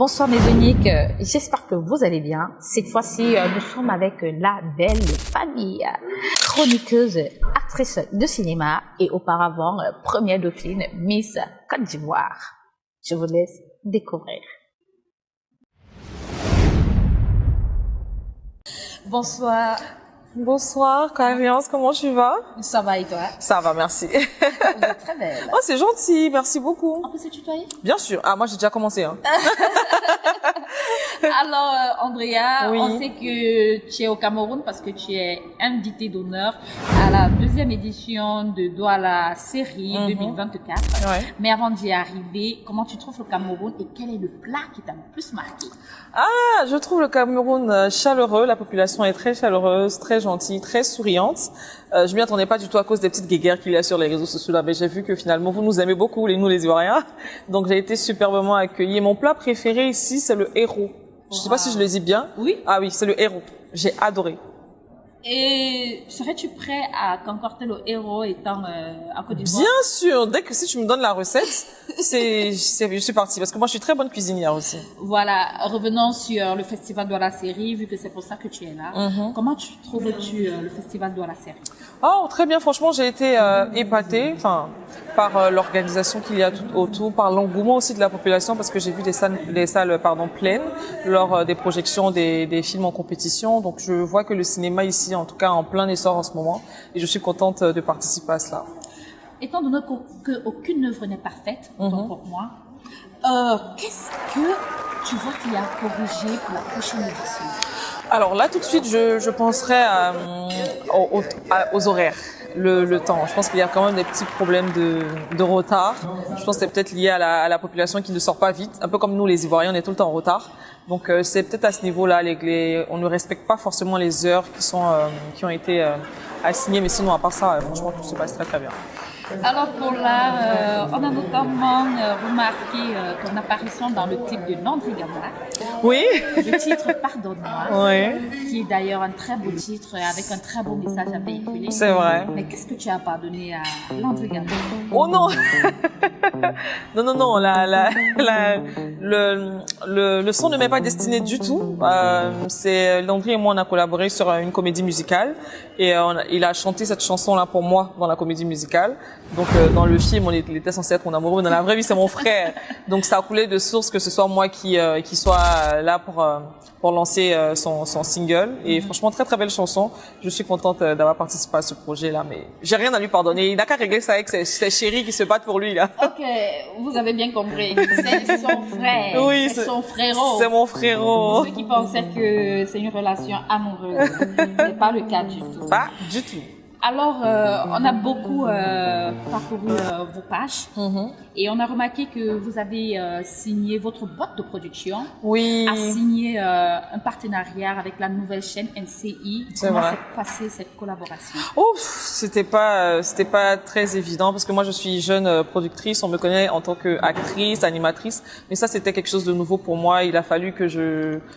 Bonsoir mes uniques, j'espère que vous allez bien. Cette fois-ci, nous sommes avec la belle famille, chroniqueuse, actrice de cinéma et auparavant première dauphine Miss Côte d'Ivoire. Je vous laisse découvrir. Bonsoir. Bonsoir, Clarence, comment tu vas? Ça va et toi? Ça va, merci. Vous êtes très belle. Oh, c'est gentil, merci beaucoup. On peut se tutoyer? Bien sûr. Ah, moi, j'ai déjà commencé, hein. Alors, Andrea, Oui. on sait que tu es au Cameroun parce que tu es invitée d'honneur à la deuxième édition de Douala série 2024. Ouais. Mais avant d'y arriver, comment tu trouves le Cameroun et quel est le plat qui t'a le plus marqué? Ah, je trouve le Cameroun chaleureux, la population est très chaleureuse, très gentille, très souriante. Je m'y attendais pas du tout à cause des petites guéguerres qu'il y a sur les réseaux sociaux là, mais j'ai vu que finalement vous nous aimez beaucoup, nous les Ivoiriens. Donc j'ai été superbement accueillie. Et mon plat préféré ici, c'est le héros. Je sais pas si je le dis bien. Oui. Ah oui, c'est le héros. J'ai adoré. Et serais-tu prêt à concocter le héros étant en Côte d'Ivoire? Bien sûr, dès que si tu me donnes la recette, je suis partie parce que moi je suis très bonne cuisinière aussi. Voilà, revenons sur le festival de la série, vu que c'est pour ça que tu es là. Comment trouves-tu le festival de la série? Oh, très bien, franchement, j'ai été épatée, par l'organisation qu'il y a tout autour, par l'engouement aussi de la population, parce que j'ai vu des salles pleines lors des projections des films en compétition. Donc, je vois que le cinéma ici, en tout cas, en plein essor en ce moment, et je suis contente de participer à cela. Étant donné qu'aucune œuvre n'est parfaite, autant pour moi, qu'est-ce que tu vois qu'il y a à corriger pour la prochaine édition? Alors là, tout de suite, je penserais aux horaires, le temps. Je pense qu'il y a quand même des petits problèmes de retard. Je pense que c'est peut-être lié à la population qui ne sort pas vite. Un peu comme nous, les Ivoiriens, on est tout le temps en retard. Donc c'est peut-être à ce niveau-là, on ne respecte pas forcément les heures qui ont été assignées. Mais sinon, à part ça, franchement, tout se passe très très bien. Alors pour l'art, on a notamment remarqué ton apparition dans le clip de Landry Gamba. Oui. Le titre Pardonne-moi, Oui. qui est d'ailleurs un très beau titre avec un très beau message à véhiculer. C'est vrai. Mais qu'est-ce que tu as pardonné à Landry Gamba? Oh non. Non, le son ne m'est pas destiné du tout. C'est Landry et moi, on a collaboré sur une comédie musicale et il a chanté cette chanson-là pour moi dans la comédie musicale. Donc dans le film, il était censé être mon amoureux, mais dans la vraie vie, c'est mon frère. Donc ça a coulé de source que ce soit moi qui soit là pour lancer son single. Et franchement, très très belle chanson. Je suis contente d'avoir participé à ce projet-là, mais j'ai rien à lui pardonner. Il n'a qu'à régler ça avec ses chéris qui se battent pour lui là. Ok, vous avez bien compris. C'est son frère. Oui, c'est son frérot. C'est mon frérot. Ceux qui pensaient que c'est une relation amoureuse, ce n'est pas le cas du tout. Pas du tout. Alors, on a beaucoup parcouru vos pages et on a remarqué que vous avez signé, votre boîte de production Oui. a signé un partenariat avec la nouvelle chaîne NCI. Comment s'est passée cette collaboration? C'était pas très évident parce que moi je suis jeune productrice, on me connaît en tant qu'actrice, animatrice, mais ça c'était quelque chose de nouveau pour moi. Il a fallu que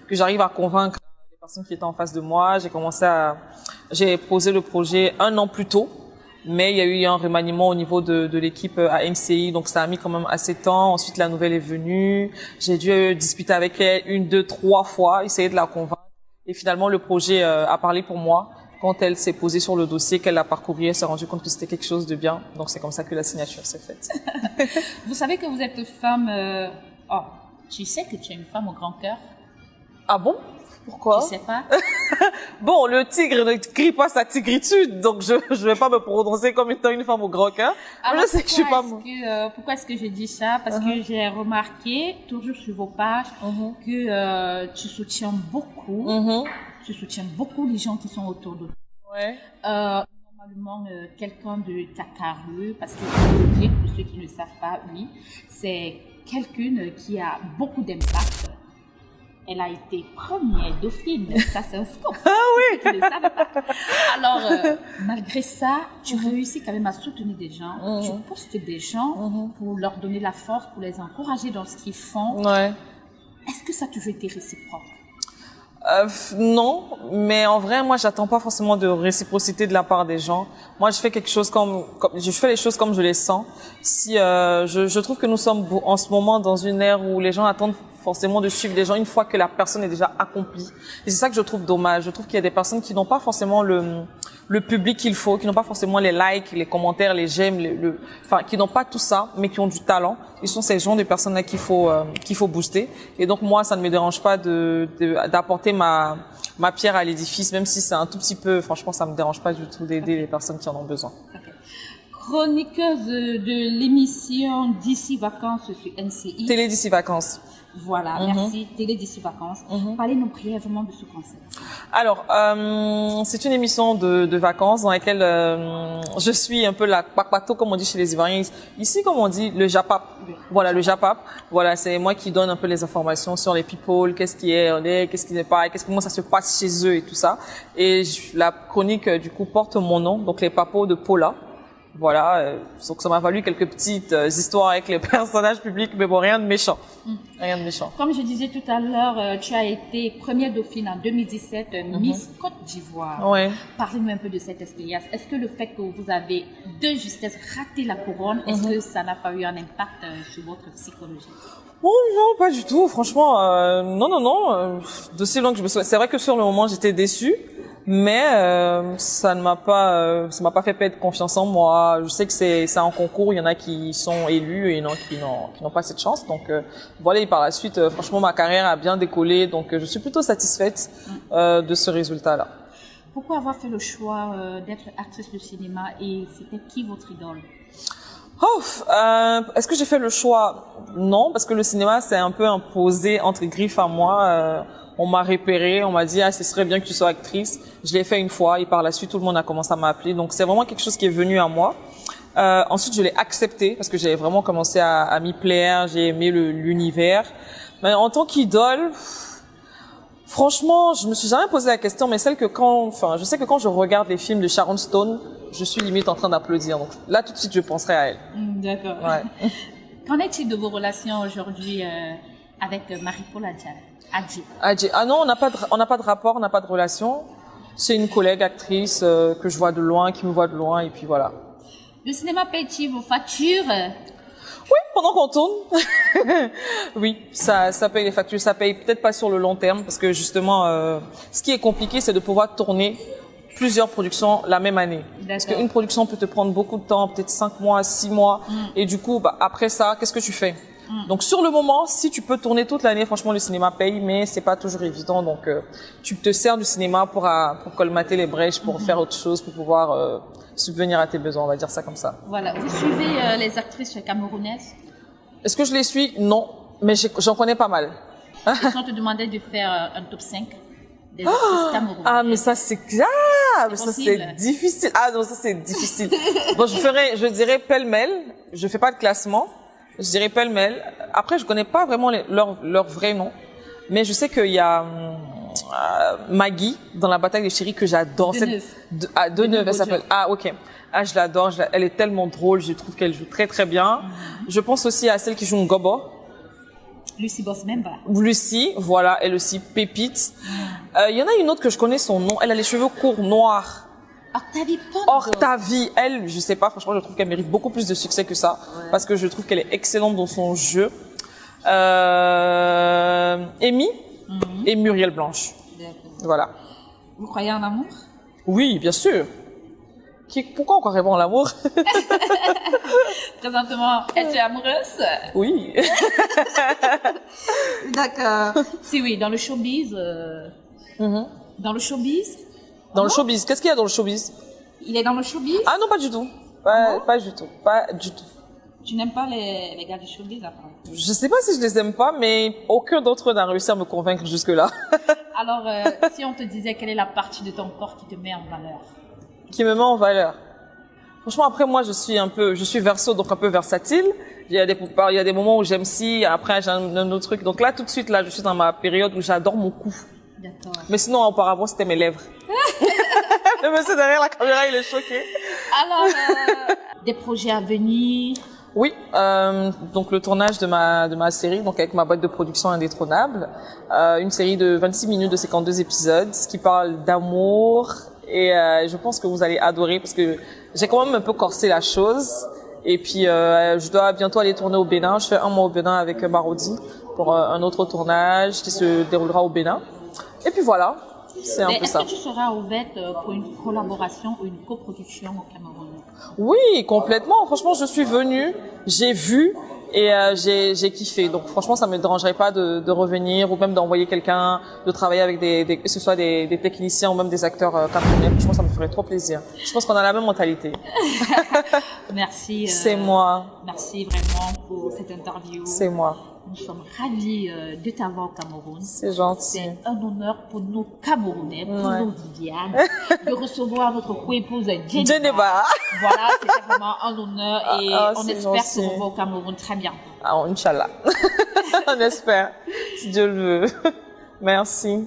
j'arrive à convaincre les personnes qui étaient en face de moi. J'ai posé le projet 1 an plus tôt, mais il y a eu un remaniement au niveau de l'équipe à NCI, donc ça a mis quand même assez de temps. Ensuite, la nouvelle est venue. J'ai dû discuter avec elle 1, 2, 3 fois, essayer de la convaincre. Et finalement, le projet a parlé pour moi. Quand elle s'est posée sur le dossier, qu'elle l'a parcouru, elle s'est rendue compte que c'était quelque chose de bien. Donc c'est comme ça que la signature s'est faite. Vous savez que vous êtes femme... tu sais que tu es une femme au grand cœur? Ah bon? Pourquoi? Je sais pas. Bon, le tigre ne crie pas sa tigritude, donc je vais pas me prononcer comme étant une femme au grand cœur. Je sais que je suis pas moi. Pourquoi est-ce que je dis ça? Parce que j'ai remarqué, toujours sur vos pages, que tu soutiens beaucoup. Tu soutiens beaucoup les gens qui sont autour de toi. Ouais. Normalement, quelqu'un de cacareux, parce que je veux dire, pour ceux qui ne le savent pas, oui, c'est quelqu'un qui a beaucoup d'impact. Elle a été première dauphine. Ça, c'est un scoop. Ah oui! Qui ne le savent pas. Alors, malgré ça, tu réussis quand même à soutenir des gens. Tu postes des gens pour leur donner la force, pour les encourager dans ce qu'ils font. Ouais. Est-ce que ça a toujours été réciproque? Non, mais en vrai, moi, j'attends pas forcément de réciprocité de la part des gens. Moi, je fais quelque chose je fais les choses comme je les sens. Si je trouve que nous sommes en ce moment dans une ère où les gens attendent forcément de suivre les gens une fois que la personne est déjà accomplie. Et c'est ça que je trouve dommage. Je trouve qu'il y a des personnes qui n'ont pas forcément le public qu'il faut, qui n'ont pas forcément les likes, les commentaires, les j'aime, enfin, qui n'ont pas tout ça, mais qui ont du talent. Ils sont ces gens de personnes-là qu'il faut booster. Et donc, moi, ça ne me dérange pas d'apporter ma pierre à l'édifice, même si c'est un tout petit peu, franchement, ça me dérange pas du tout d'aider les personnes qui en ont besoin. Okay. Chroniqueuse de l'émission D'ici Vacances sur NCI. Télé D'ici Vacances. Voilà, merci. Télé D'ici Vacances. Parlez-nous brièvement de ce concept. Alors, c'est une émission de vacances dans laquelle je suis un peu la papato, comme on dit chez les Ivoiriens. Ici, comme on dit, le japap. Voilà, le japap. Voilà, c'est moi qui donne un peu les informations sur les people, qu'est-ce qui est, qu'est-ce qui n'est pas, comment ça se passe chez eux et tout ça. Et la chronique, du coup, porte mon nom, donc les papos de Paula. Voilà, donc ça m'a valu quelques petites histoires avec les personnages publics, mais bon, rien de méchant. Rien de méchant. Comme je disais tout à l'heure, tu as été première dauphine en 2017, Miss Côte d'Ivoire. Ouais. Parlez-nous un peu de cette expérience. Est-ce que le fait que vous avez de justesse raté la couronne, est-ce que ça n'a pas eu un impact sur votre psychologie? Oh non, pas du tout. Franchement, non. D'aussi loin que je me souviens. C'est vrai que sur le moment, j'étais déçue. Mais ça m'a pas fait perdre confiance en moi. Je sais que c'est un concours, il y en a qui sont élus et il y en a qui n'ont pas cette chance. Donc voilà, et par la suite, franchement, ma carrière a bien décollé, donc je suis plutôt satisfaite de ce résultat-là. Pourquoi avoir fait le choix d'être actrice de cinéma et c'était qui votre idole? Est-ce que j'ai fait le choix? Non, parce que le cinéma c'est un peu imposé entre griffes à moi. On m'a repéré, on m'a dit ce serait bien que tu sois actrice. Je l'ai fait une fois et par la suite tout le monde a commencé à m'appeler. Donc c'est vraiment quelque chose qui est venu à moi. Ensuite je l'ai accepté parce que j'ai vraiment commencé à m'y plaire, j'ai aimé l'univers. Mais en tant qu'idole, franchement, je me suis jamais posé la question, mais je sais que quand je regarde les films de Sharon Stone, je suis limite en train d'applaudir. Donc là tout de suite je penserai à elle. D'accord. Ouais. Qu'en est-il de vos relations aujourd'hui avec Marie-Paul Adjei? Ah non, on n'a pas de rapport, on n'a pas de relation. C'est une collègue actrice que je vois de loin, qui me voit de loin, et puis voilà. Le cinéma paye-t-il vos factures? Oui, pendant qu'on tourne. Oui, ça paye les factures. Ça paye peut-être pas sur le long terme, parce que justement, ce qui est compliqué, c'est de pouvoir tourner plusieurs productions la même année. Parce qu'une production peut te prendre beaucoup de temps, peut-être 5 mois, 6 mois, et du coup, après ça, qu'est-ce que tu fais? Donc sur le moment, si tu peux tourner toute l'année, franchement le cinéma paye, mais c'est pas toujours évident. Donc tu te sers du cinéma pour colmater les brèches, pour faire autre chose, pour pouvoir subvenir à tes besoins, on va dire ça comme ça. Voilà. Vous suivez les actrices camerounaises? Est-ce que je les suis? Non, mais j'en connais pas mal. Si on te demandait de faire un top 5 des actrices camerounaises. Ah mais ça c'est difficile. Ah non, ça c'est difficile. Bon, je dirais pêle-mêle. Je fais pas de classement. Je dirais pêle-mêle. Après, je connais pas vraiment leur vrai nom, mais je sais qu'il y a Maggie dans La Bataille des Chéris que j'adore. Deneuve, elle s'appelle. Ah ok. Ah je l'adore. Elle est tellement drôle. Je trouve qu'elle joue très très bien. Je pense aussi à celle qui joue Ngobo. Lucie Bosmemba. Lucie, voilà, elle aussi pépite. Il y en a une autre que je connais son nom. Elle a les cheveux courts noirs. Octavie, elle, je sais pas, franchement, je trouve qu'elle mérite beaucoup plus de succès que ça, parce que je trouve qu'elle est excellente dans son jeu. Amy et Muriel Blanche. Voilà. Vous croyez en amour? Oui, bien sûr. Pourquoi on croirait pas en l'amour? Présentement, es-tu amoureuse? Oui. D'accord. Si oui, dans le showbiz. Dans le showbiz. Dans le showbiz. Qu'est-ce qu'il y a dans le showbiz? Il est dans le showbiz? Ah non, pas du tout. Pas du tout. Pas du tout. Tu n'aimes pas les gars du showbiz, après? Je sais pas si je les aime pas, mais aucun d'entre eux n'a réussi à me convaincre jusque-là. Alors, si on te disait quelle est la partie de ton corps qui te met en valeur? Qui me met en valeur? Franchement, après, moi, je suis verso, donc un peu versatile. Il y a des moments où j'aime ci, après, j'aime un autre truc. Donc là, tout de suite, là, je suis dans ma période où j'adore mon cou. D'accord. Mais sinon, auparavant, c'était mes lèvres. Le monsieur derrière la caméra, il est choqué. Alors, des projets à venir? Oui, donc le tournage de ma série, donc avec ma boîte de production Indétrônable, une série de 26 minutes de 52 épisodes qui parle d'amour et je pense que vous allez adorer parce que j'ai quand même un peu corsé la chose et puis je dois bientôt aller tourner au Bénin. Je fais un mois au Bénin avec Marodi, pour un autre tournage qui se déroulera au Bénin. Et puis voilà, c'est un peu ça. Est-ce que tu seras ouverte pour une collaboration ou une coproduction au Cameroun? Oui, complètement. Franchement, je suis venue, j'ai vu et j'ai kiffé. Donc franchement, ça me dérangerait pas de revenir ou même d'envoyer quelqu'un, de travailler avec que ce soit des techniciens ou même des acteurs camerounais. Franchement, ça me ferait trop plaisir. Je pense qu'on a la même mentalité. Merci. C'est moi. Merci vraiment pour cette interview. C'est moi. Nous sommes ravis de t'avoir au Cameroun. C'est gentil. C'est un honneur pour nous Camerounais, pour nos Viviane, de recevoir notre co-épouse Djeneba. Voilà, c'était vraiment un honneur et on espère gentil. se revoir au Cameroun très bien. Ah, Inch'Allah. On espère, si Dieu le veut. Merci.